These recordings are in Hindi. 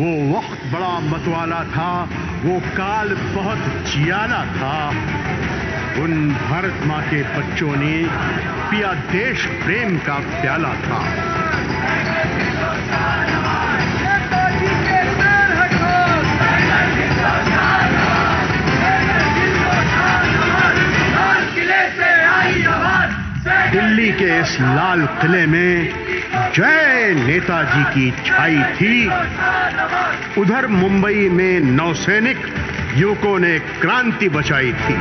वो वक्त बड़ा मतवाला था, वो काल बहुत जियाला था। उन भारत माँ के बच्चों ने पिया देश प्रेम का प्याला था। दिल्ली के इस लाल किले में जय नेताजी की छाई थी। उधर मुंबई में नौसैनिक युवकों ने क्रांति बचाई थी।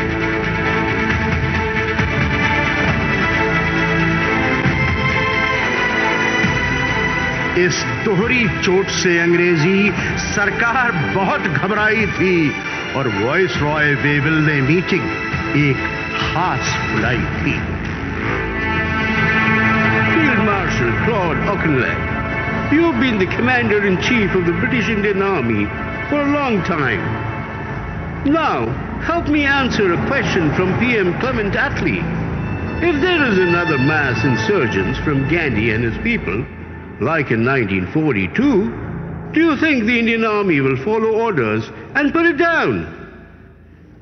इस दोहरी चोट से अंग्रेजी सरकार बहुत घबराई थी और वॉइस रॉय वेविल ने मीटिंग एक खास बुलाई थी। Marshal Claude Auchinleck, you've been the Commander-in-Chief of the British Indian Army for a long time. Now, help me answer a question from PM Clement Attlee. If there is another mass insurgence from Gandhi and his people, like in 1942, do you think the Indian Army will follow orders and put it down?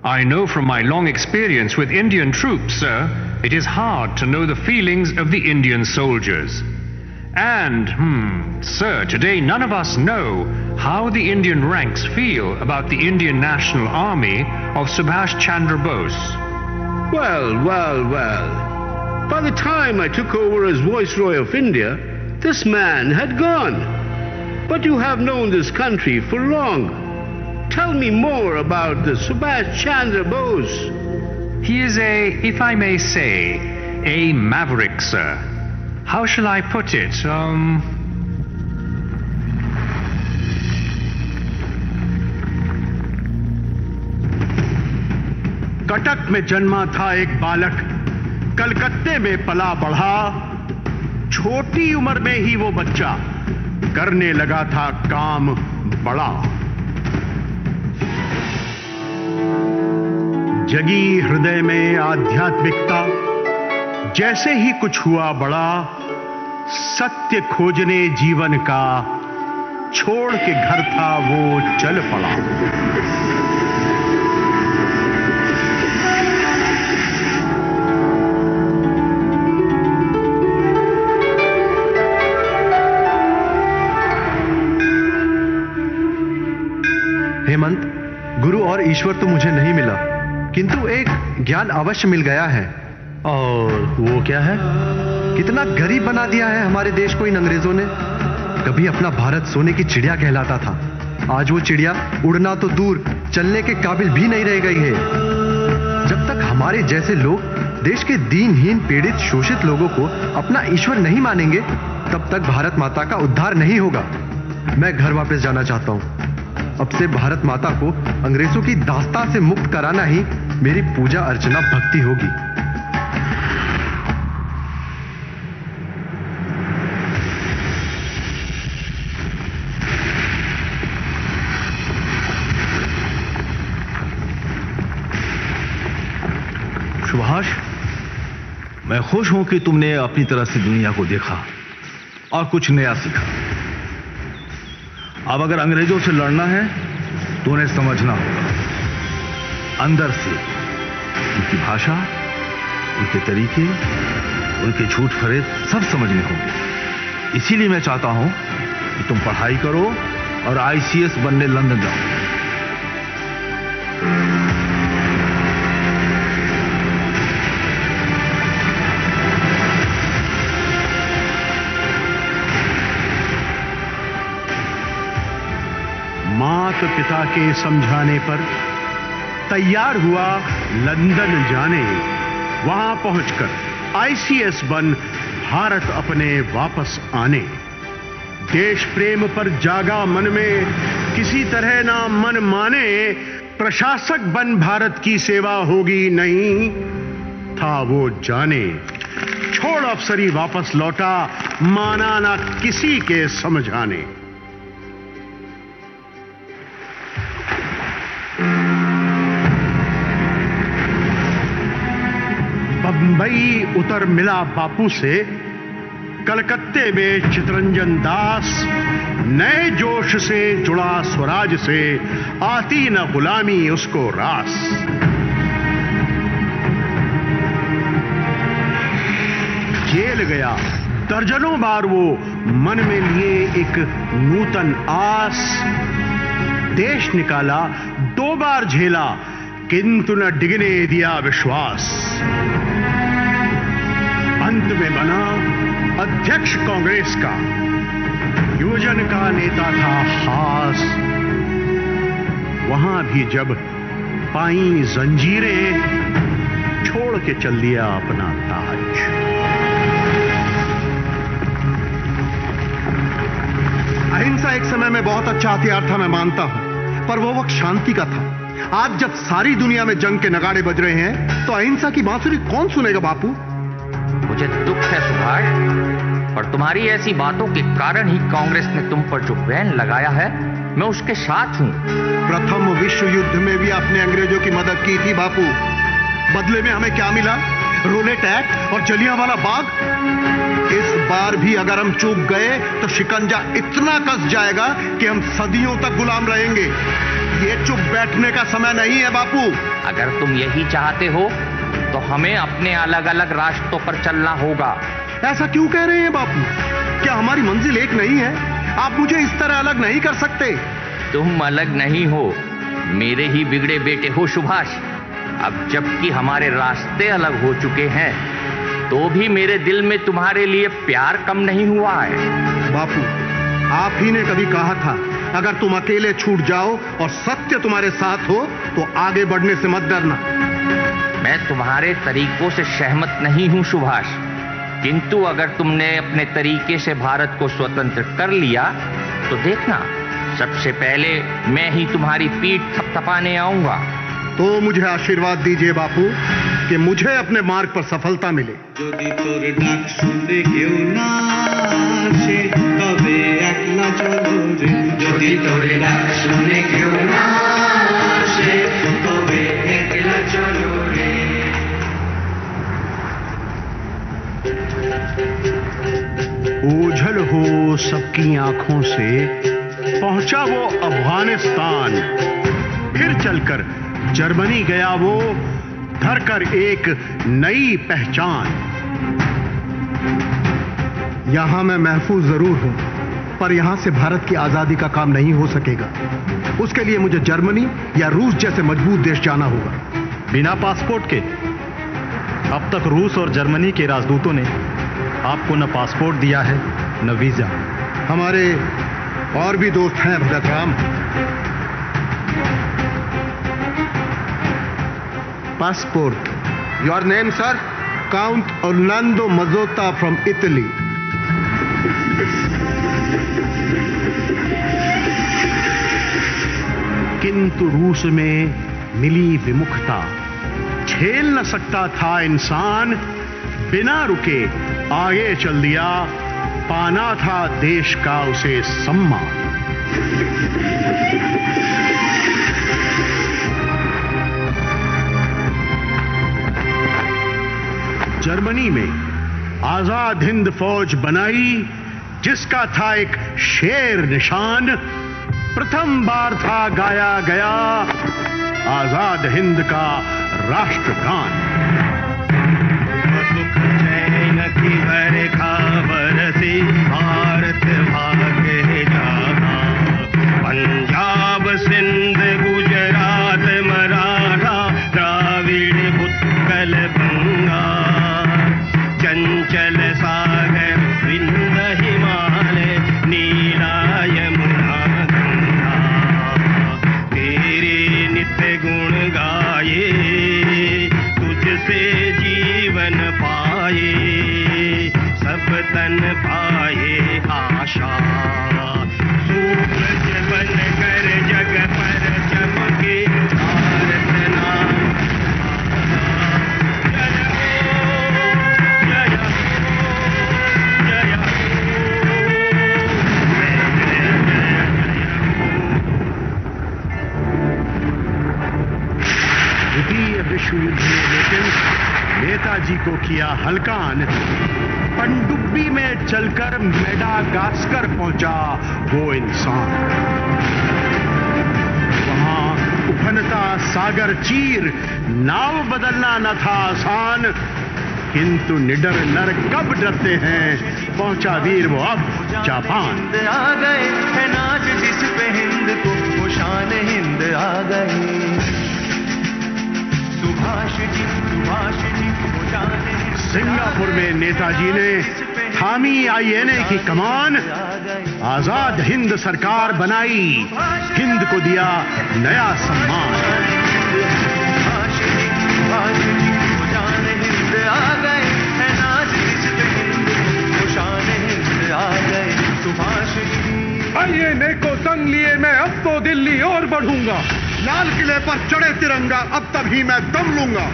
I know from my long experience with Indian troops, sir, it is hard to know the feelings of the Indian soldiers. And, sir, today none of us know how the Indian ranks feel about the Indian National Army of Subhash Chandra Bose. Well. By the time I took over as Viceroy of India, this man had gone. But you have known this country for long. Tell me more about the Subhash Chandra Bose. He is if I may say, a maverick, sir. How shall I put it? Cuttack में जन्मा था एक बालक, कलकत्ते में पला बढ़ा। छोटी उम्र में ही वो बच्चा करने लगा था काम बड़ा। जगी हृदय में आध्यात्मिकता, जैसे ही कुछ हुआ बड़ा, सत्य खोजने जीवन का छोड़ के घर था वो चल पड़ा। हेमंत, गुरु और ईश्वर तो मुझे नहीं मिला, किंतु एक ज्ञान अवश्य मिल गया है। और वो क्या है? कितना गरीब बना दिया है हमारे देश को इन अंग्रेजों ने। कभी अपना भारत सोने की चिड़िया कहलाता था, आज वो चिड़िया उड़ना तो दूर, चलने के काबिल भी नहीं रह गई है। जब तक हमारे जैसे लोग देश के दीनहीन, पीड़ित, शोषित लोगों को अपना ईश्वर नहीं मानेंगे, तब तक भारत माता का उद्धार नहीं होगा। मैं घर वापस जाना चाहता हूं। अब से भारत माता को अंग्रेजों की दास्तां से मुक्त कराना ही मेरी पूजा अर्चना भक्ति होगी। सुभाष, मैं खुश हूं कि तुमने अपनी तरह से दुनिया को देखा और कुछ नया सीखा। अब अगर अंग्रेजों से लड़ना है तो उन्हें समझना होगा अंदर से। उनकी भाषा, उनके तरीके, उनके झूठ फरेब सब समझने होंगे। इसीलिए मैं चाहता हूं कि तुम पढ़ाई करो और ICS बनने लंदन जाओ। माता पिता के समझाने पर तैयार हुआ लंदन जाने। वहां पहुंचकर ICS बन भारत अपने वापस आने। देश प्रेम पर जागा मन में, किसी तरह ना मन माने। प्रशासक बन भारत की सेवा होगी नहीं, था वो जाने। छोड़ अफसरी वापस लौटा, माना ना किसी के समझाने। बंबई उतर मिला बापू से, कलकत्ते में चितरंजन दास। नए जोश से जुड़ा स्वराज से आती न गुलामी उसको रास। जेल गया दर्जनों बार वो, मन में लिए एक नूतन आस। देश निकाला 2 बार झेला, किंतु न डिगने दिया विश्वास। अंत में बना अध्यक्ष कांग्रेस का, युवजन का नेता था खास। वहां भी जब पाई जंजीरें, छोड़ के चल दिया अपना ताज। अहिंसा एक समय में बहुत अच्छा हथियार था, मैं मानता हूं, पर वो वक्त शांति का था। आज जब सारी दुनिया में जंग के नगाड़े बज रहे हैं, तो अहिंसा की बांसुरी कौन सुनेगा बापू? मुझे दुख है सुभाष, और तुम्हारी ऐसी बातों के कारण ही कांग्रेस ने तुम पर जो बैन लगाया है, मैं उसके साथ हूं। प्रथम विश्व युद्ध में भी आपने अंग्रेजों की मदद की थी बापू। बदले में हमें क्या मिला? रोलेट एक्ट और जलियांवाला बाग। इस बार भी अगर हम चूक गए तो शिकंजा इतना कस जाएगा कि हम सदियों तक गुलाम रहेंगे। ये चुप बैठने का समय नहीं है बापू। अगर तुम यही चाहते हो तो हमें अपने अलग अलग रास्तों पर चलना होगा। ऐसा क्यों कह रहे हैं बापू? क्या हमारी मंजिल एक नहीं है? आप मुझे इस तरह अलग नहीं कर सकते। तुम अलग नहीं हो, मेरे ही बिगड़े बेटे हो सुभाष। अब जबकि हमारे रास्ते अलग हो चुके हैं, तो भी मेरे दिल में तुम्हारे लिए प्यार कम नहीं हुआ है। बापू, आप ही ने कभी कहा था, अगर तुम अकेले छूट जाओ और सत्य तुम्हारे साथ हो तो आगे बढ़ने से मत डरना। मैं तुम्हारे तरीकों से सहमत नहीं हूं सुभाष, किंतु अगर तुमने अपने तरीके से भारत को स्वतंत्र कर लिया तो देखना, सबसे पहले मैं ही तुम्हारी पीठ थपथपाने आऊंगा। तो मुझे आशीर्वाद दीजिए बापू कि मुझे अपने मार्ग पर सफलता मिले। যদি তোর ডাক শুনতে কেউ না আসে তবে একলা চলো রে। যদি তোর ডাক শুনে কেউ না আসে তবে একলা চলো রে। ओझल हो सबकी आंखों से पहुंचा वो अफगानिस्तान। फिर चलकर जर्मनी गया वो, धरकर एक नई पहचान। यहां मैं महफूज जरूर हूं, पर यहां से भारत की आजादी का काम नहीं हो सकेगा। उसके लिए मुझे जर्मनी या रूस जैसे मजबूत देश जाना होगा। बिना पासपोर्ट के? अब तक रूस और जर्मनी के राजदूतों ने आपको न पासपोर्ट दिया है न वीजा। हमारे और भी दोस्त हैं Bhagat Ram. Passport. Your name sir? Count Orlando Mazzotta from Italy. किंतु रूस में मिली विमुखता, झेल न सकता था इंसान। बिना रुके आगे चल दिया, पाना था देश का उसे सम्मान। जर्मनी में आजाद हिंद फौज बनाई, जिसका था एक शेर निशान। प्रथम बार था गाया गया आजाद हिंद का राष्ट्रगान। सुख चैन की बरखा बरसी, भारत भागे जहां। पंजाब सिंध गुजरात मराठा, द्राविड़ उत्कल बंगा। चंचल सागर विंध्य हिमालय, नीला यमुना गंगा। तेरे नित्य गुण गाए, तुझसे जीवन पाए। सब विश्व युद्ध में, लेकिन नेताजी को किया हल्कान। पनडुब्बी में चलकर मेडागास्कर पहुंचा वो इंसान। वहां उफनता सागर चीर, नाव बदलना न था आसान, किंतु निडर नर कब डरते हैं, पहुंचा वीर वो अब जापान। आ गए है नाच जिस पे हिंद को वो शान हिंद आ गए। सुभाष जी वो शान हिंद। सिंगापुर में नेताजी ने थामी आईएनए की कमान, आजाद हिंद सरकार बनाई, हिंद को दिया नया सम्मान। आ गए है नाच जिस पे हिंद को शान हिंद आ गए। सुभाष जी आईएनए को संग लिए मैं अब तो दिल्ली और बढ़ूंगा। लाल किले पर चढ़े तिरंगा, अब तभी मैं दम लूंगा।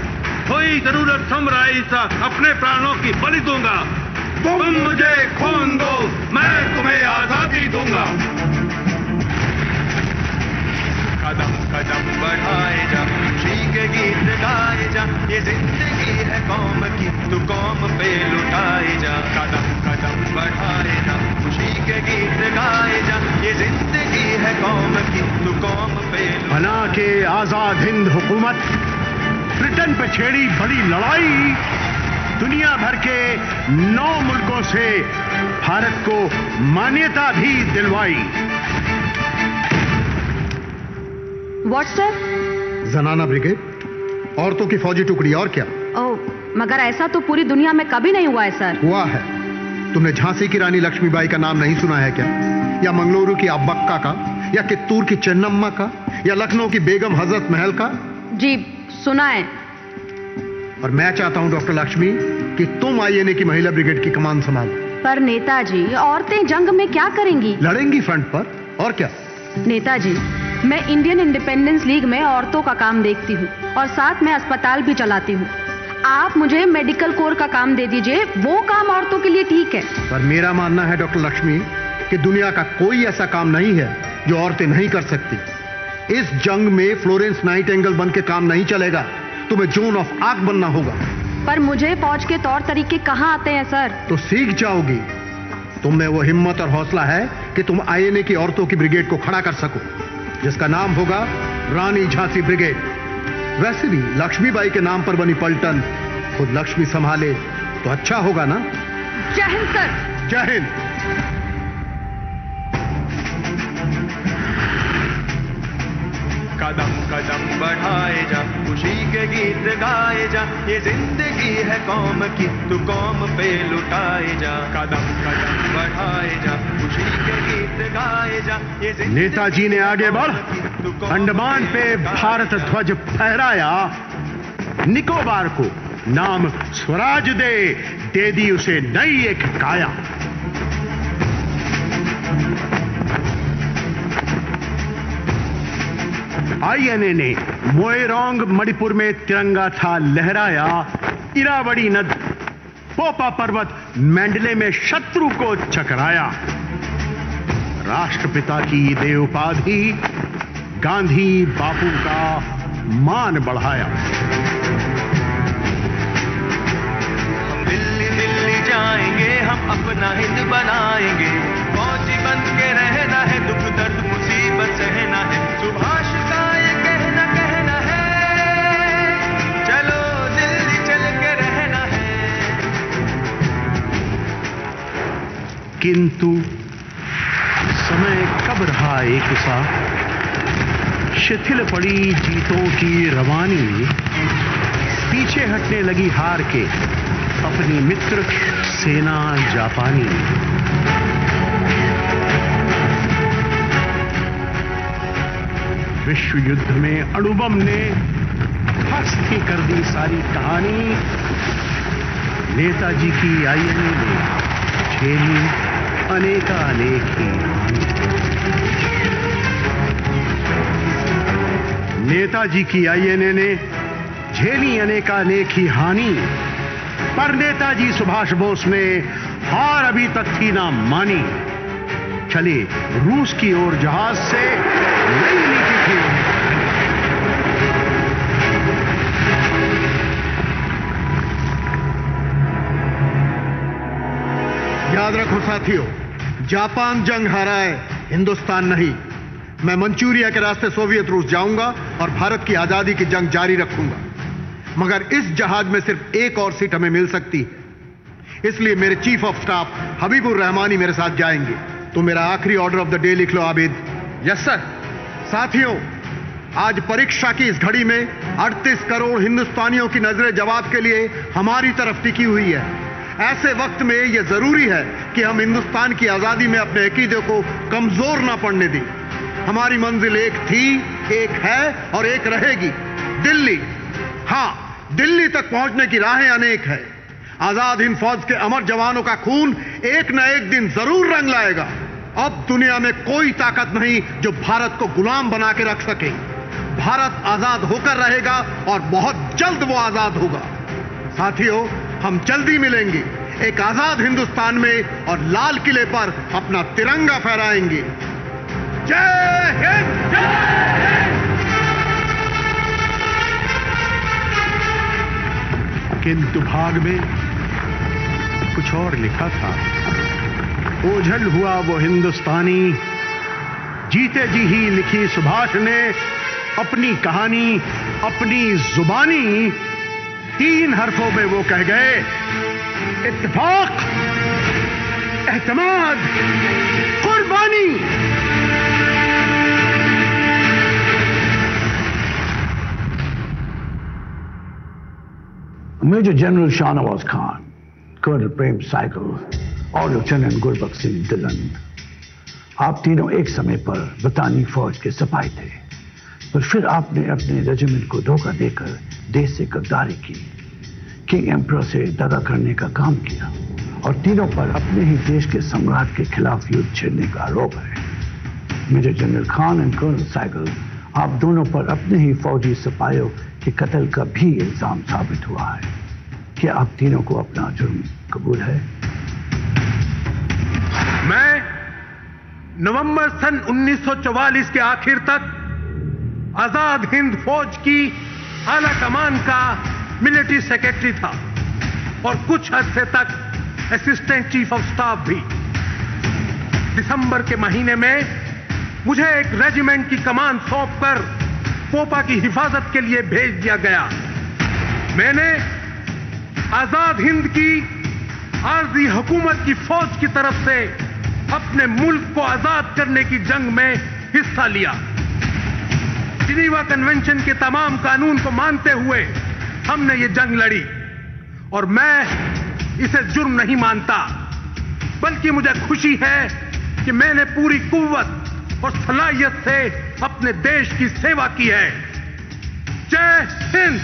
कोई जरूरत समराई सा अपने प्राणों की बलि दूंगा। तुम मुझे खून दो, मैं तुम्हें आजादी दूंगा। कदम कदम बढ़ाए जा, खुशी के गीत गाए जा, ये जिंदगी है कौम की, तू कौम पे लुटाए जा। कदम कदम बढ़ाए जा, खुशी के गीत गाए जा, ये जिंदगी है कौम की, तू कौम पे। बना के आजाद हिंद हुकूमत, ब्रिटेन पे छेड़ी बड़ी लड़ाई, दुनिया भर के 9 मुल्कों से भारत को मान्यता भी दिलवाई। What sir? जनाना ब्रिगेड, औरतों की फौजी टुकड़ी, और क्या? ओह, मगर ऐसा तो पूरी दुनिया में कभी नहीं हुआ है सर। हुआ है। तुमने झांसी की रानी लक्ष्मीबाई का नाम नहीं सुना है क्या? या मंगलुरु की अब्बक्का का, या कित्तूर की चन्नम्मा का, या लखनऊ की बेगम हजरत महल का? जी सुना है। और मैं चाहता हूं डॉक्टर लक्ष्मी कि तुम आईएनए की महिला ब्रिगेड की कमान संभालो। पर नेताजी, औरतें जंग में क्या करेंगी? लड़ेंगी फ्रंट पर, और क्या? नेताजी, मैं इंडियन इंडिपेंडेंस लीग में औरतों का काम देखती हूँ और साथ में अस्पताल भी चलाती हूँ। आप मुझे मेडिकल कोर का काम दे दीजिए, वो काम औरतों के लिए ठीक है। पर मेरा मानना है डॉक्टर लक्ष्मी कि दुनिया का कोई ऐसा काम नहीं है जो औरतें नहीं कर सकती। इस जंग में फ्लोरेंस नाइटिंगेल बन के काम नहीं चलेगा, तुम्हें जोन ऑफ आर्क बनना होगा। पर मुझे फौज के तौर तरीके कहाँ आते हैं सर? तो सीख जाओगी। तुम में वो हिम्मत और हौसला है कि तुम आईएनए की औरतों की ब्रिगेड को खड़ा कर सको, जिसका नाम होगा रानी झांसी ब्रिगेड। वैसे भी लक्ष्मीबाई के नाम पर बनी पलटन खुद लक्ष्मी संभाले तो अच्छा होगा ना? जय हिंद सर। जय हिंद। कदम कदम बढ़ाए जा, खुशी के गीत गाए जा, ये जिंदगी है कौम की, तू कौम पे लुटाए जा। कदम कदम बढ़ाए जा, खुशी के गीत गाए जा, ये नेताजी ने आगे बढ़ अंडमान पे भारत ध्वज फहराया, निकोबार को नाम स्वराज दे दी उसे नई एक काया। आईएनए ने मोइरांग मणिपुर में तिरंगा था लहराया, इरावड़ी नद पोपा पर्वत मैंडले में शत्रु को चकराया। राष्ट्रपिता की दे उपाधि गांधी बापू का मान बढ़ाया। हम दिल्ली दिल्ली जाएंगे, हम अपना हिंद बनाएंगे, फौजी बन के रहना है, दुख दर्द मुसीबत सहना है, सुभाष का ये कहना है, चलो दिल्ली चल के रहना है। किंतु समय कब रहा एक सा, शिथिल पड़ी जीतों की रवानी, पीछे हटने लगी हार के अपनी मित्र सेना जापानी। विश्व युद्ध में अणुबम ने हस्ती कर दी सारी कहानी, नेताजी की आईएनए ने झेली अनेकानेक ही हानि। नेताजी की आईएनए ने झेली अनेकानेक ही हानि, पर नेताजी सुभाष बोस ने हार अभी तक थी ना मानी। चले रूस की ओर जहाज से नई नीति की ओर। याद रखो साथियों, जापान जंग हारा है, हिंदुस्तान नहीं। मैं मंचूरिया के रास्ते सोवियत रूस जाऊंगा और भारत की आजादी की जंग जारी रखूंगा, मगर इस जहाज में सिर्फ एक और सीट हमें मिल सकती है। इसलिए मेरे chief of staff Habibur Rahmani मेरे साथ जाएंगे। तो मेरा आखिरी ऑर्डर ऑफ द डे लिख लो आबिद। Yes sir. साथियों, आज परीक्षा की इस घड़ी में 38 करोड़ हिंदुस्तानियों की नजरें जवाब के लिए हमारी तरफ टिकी हुई है। ऐसे वक्त में यह जरूरी है कि हम हिंदुस्तान की आजादी में अपने अकीदे को कमजोर ना पड़ने दें। हमारी मंजिल एक थी, एक है और एक रहेगी, दिल्ली। हां, दिल्ली तक पहुंचने की राहें अनेक है। आजाद हिंद फौज के अमर जवानों का खून एक न एक दिन जरूर रंग लाएगा। अब दुनिया में कोई ताकत नहीं जो भारत को गुलाम बना के रख सके। भारत आजाद होकर रहेगा और बहुत जल्द वो आजाद होगा। साथियों, हम जल्दी मिलेंगे एक आजाद हिंदुस्तान में और लाल किले पर अपना तिरंगा फहराएंगे। जय हिंद, जय हिंद। किंतु भाग में कुछ और लिखा था। ओझल हुआ वो हिंदुस्तानी, जीते जी ही लिखी सुभाष ने अपनी कहानी, अपनी जुबानी। 3 हरफों में वो कह गए, इत्तेफाक, एहतमाद, कुर्बानी। Major general Shahnawaz Khan, colonel Prem Sahgal और लेफ्टिनेंट गुरबख्श सिंह डिलन, आप तीनों एक समय पर बरतानी फौज के सिपाही थे, पर फिर आपने अपने रेजिमेंट को धोखा देकर देश से गद्दारी की, किंग एम्परर से दगा करने का काम किया और तीनों पर अपने ही देश के सम्राट के खिलाफ युद्ध छेड़ने का आरोप है। Major general Khan and colonel साइकिल, आप दोनों पर अपने ही फौजी सिपाहियों के कत्ल का भी इल्जाम साबित हुआ है। क्या आप तीनों को अपना जुर्म कबूल है? मैं नवंबर सन 1944 के आखिर तक आजाद हिंद फौज की आला कमान का मिलिट्री सेक्रेटरी था और कुछ अरसे तक असिस्टेंट चीफ ऑफ स्टाफ भी। दिसंबर के महीने में मुझे एक रेजिमेंट की कमान सौंपकर पोपा की हिफाजत के लिए भेज दिया गया। मैंने आजाद हिंद की आरजी हुकूमत की फौज की तरफ से अपने मुल्क को आजाद करने की जंग में हिस्सा लिया। जिनीवा कन्वेंशन के तमाम कानून को मानते हुए हमने ये जंग लड़ी और मैं इसे जुर्म नहीं मानता, बल्कि मुझे खुशी है कि मैंने पूरी कुव्वत और सलाहियत से अपने देश की सेवा की है। जय हिंद।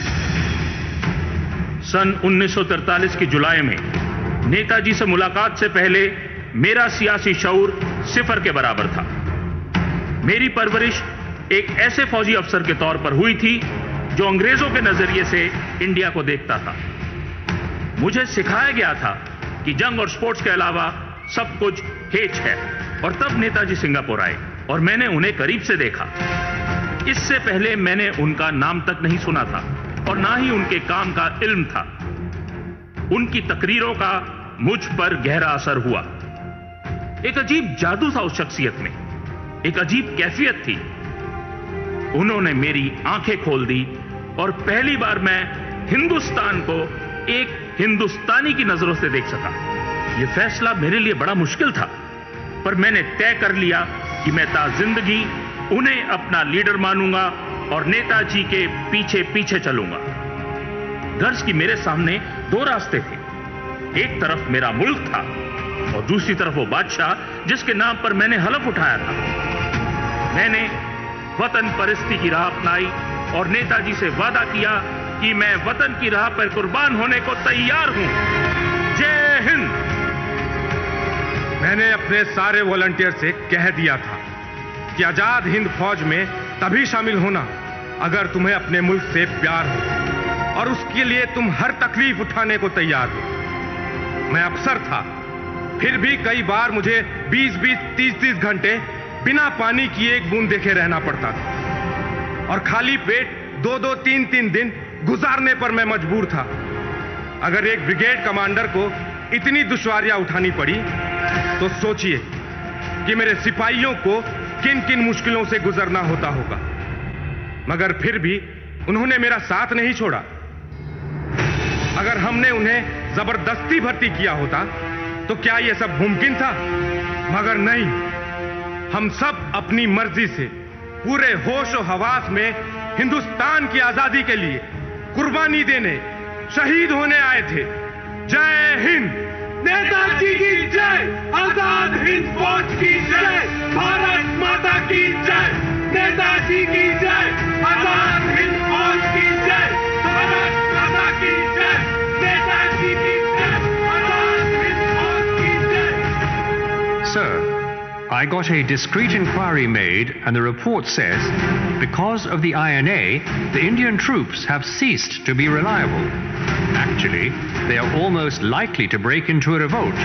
सन 1943 की जुलाई में नेताजी से मुलाकात से पहले मेरा सियासी शऊर 0 के बराबर था। मेरी परवरिश एक ऐसे फौजी अफसर के तौर पर हुई थी जो अंग्रेजों के नजरिए से इंडिया को देखता था। मुझे सिखाया गया था कि जंग और स्पोर्ट्स के अलावा सब कुछ हेच है। और तब नेताजी सिंगापुर आए और मैंने उन्हें करीब से देखा। इससे पहले मैंने उनका नाम तक नहीं सुना था और ना ही उनके काम का इल्म था। उनकी तकरीरों का मुझ पर गहरा असर हुआ। एक अजीब जादू था उस शख्सियत में, एक अजीब कैफियत थी। उन्होंने मेरी आंखें खोल दी और पहली बार मैं हिंदुस्तान को एक हिंदुस्तानी की नजरों से देख सका। यह फैसला मेरे लिए बड़ा मुश्किल था, पर मैंने तय कर लिया कि मैं ताजिंदगी उन्हें अपना लीडर मानूंगा और नेताजी के पीछे पीछे चलूंगा। गर्ज की मेरे सामने 2 रास्ते थे। एक तरफ मेरा मुल्क था और दूसरी तरफ वो बादशाह जिसके नाम पर मैंने हलफ उठाया था। मैंने वतन परस्ती की राह अपनाई और नेताजी से वादा किया कि मैं वतन की राह पर कुर्बान होने को तैयार हूं। जय हिंद। मैंने अपने सारे वॉलंटियर से कह दिया था कि आजाद हिंद फौज में तभी शामिल होना अगर तुम्हें अपने मुल्क से प्यार हो और उसके लिए तुम हर तकलीफ उठाने को तैयार हो। मैं अफसर था, फिर भी कई बार मुझे 20-20, 30-30 घंटे बिना पानी की एक बूंद देखे रहना पड़ता था और खाली पेट 2-2, 3-3 दिन गुजारने पर मैं मजबूर था। अगर एक ब्रिगेड कमांडर को इतनी दुश्वारियां उठानी पड़ी तो सोचिए कि मेरे सिपाहियों को किन किन मुश्किलों से गुजरना होता होगा, मगर फिर भी उन्होंने मेरा साथ नहीं छोड़ा। अगर हमने उन्हें जबरदस्ती भर्ती किया होता तो क्या यह सब मुमकिन था? मगर नहीं, हम सब अपनी मर्जी से पूरे होश और हवास में हिंदुस्तान की आजादी के लिए कुर्बानी देने, शहीद होने आए थे। जय हिंद। नेताजी की जय, आजाद हिंद फौज की जय, भारत माता की जय। नेताजी की जय, आजाद हिंद फौज की जय, भारत माता की जय। नेताजी की जय, आजाद हिंद फौज की जय। Sir, I got a discreet inquiry made, and the report says, because of the INA, the Indian troops have ceased to be reliable. Actually, they are almost likely to break into a revolt.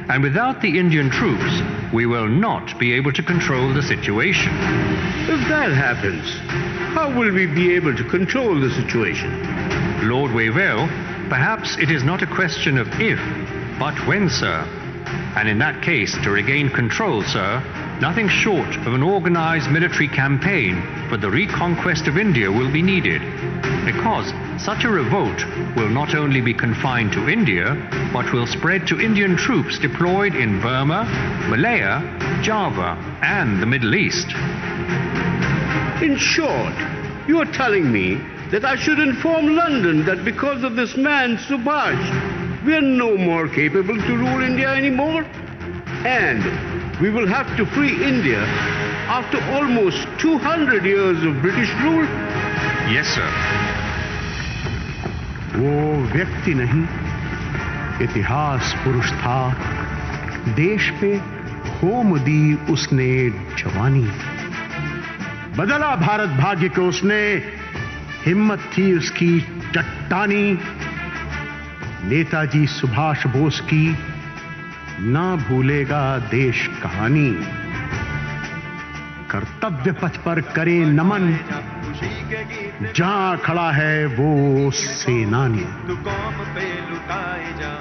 And without the Indian troops, we will not be able to control the situation. If that happens, how will we be able to control the situation? Lord Wavell, perhaps it is not a question of if, but when, sir. And in that case, to regain control, sir, nothing short of an organized military campaign for the reconquest of India will be needed. Because such a revolt will not only be confined to India, but will spread to Indian troops deployed in Burma, Malaya, Java, and the Middle East. In short, you are telling me that I should inform London that because of this man, Subhash, we are no more capable to rule India anymore? And we will have to free India after almost 200 years of British rule? Yes, sir. वो व्यक्ति नहीं, इतिहास पुरुष था। देश पे होम दी उसने जवानी, बदला भारत भाग्य को उसने, हिम्मत थी उसकी चट्टानी। नेताजी सुभाष बोस की ना भूलेगा देश कहानी। कर्तव्य पथ पर करे नमन, जहां खड़ा है वो सेनानी। तू कौम पे लुटाए जा।